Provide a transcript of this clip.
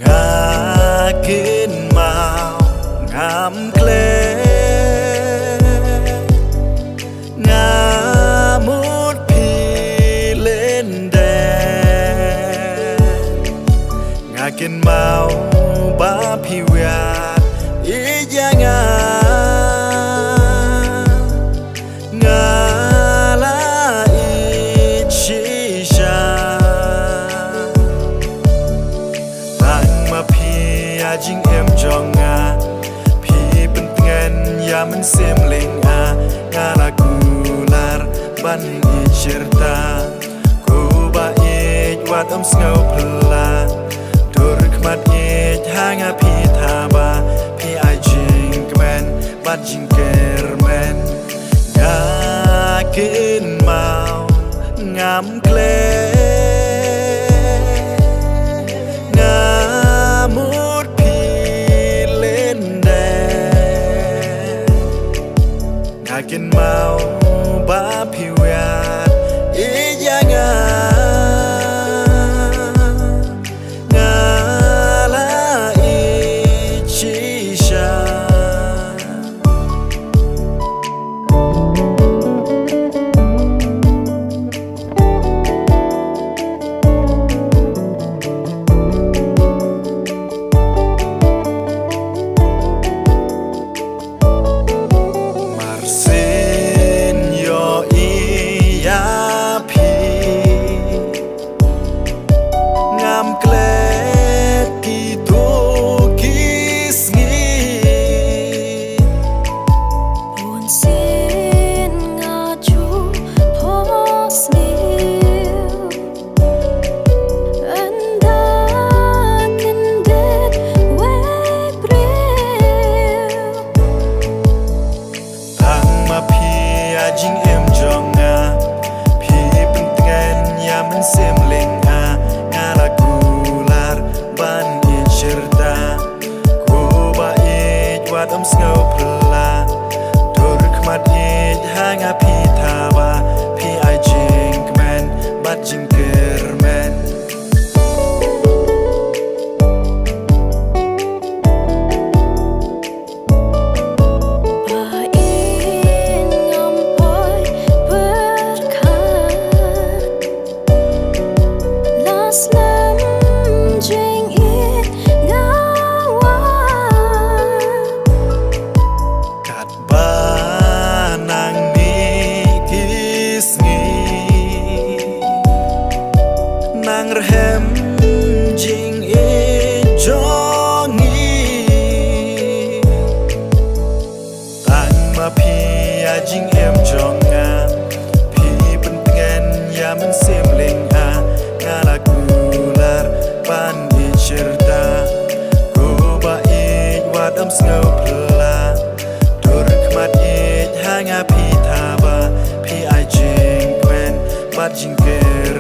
งากินมางามเกลงามุดพีเล่นแดงากินเมาบาพิวาอียางางาลาอีชิชาตั้งมาพีอาจิงเอ็มจองงาพีเป็นเงินยามันเสียมเล็งงาลากูลาร์บันอีเชิรตากูบาอีกวัดอมสเงาพลาดูรึกมัดอีกหางาพีทาบาพีไอจิงกแมนบัดจิงเกอร์แมนงากินเมางามเกลงามุดพีเล่นแดงากินเมาบาพิวาอียางางาลาอีชิชาจิงเอ็มจองงาพี่เป็นเงินยามันเสียมเล็งงาลากูลาร์บันอีเชิรตากูบาอีกวัดอมสเงาพลาดูรึกมัดอีกหางาพี่ทาบาพี่ไอจิงกแมนบัดจิงเกอร์แมนnang rehem jing e jongi tang ma pi a jing em jonga pi pen pengen ya men sim ling ngala kular ban e cherta ko ba e wadam snow pla dur kmat e hanga pi tha ba pi I jing kwen bat jing ker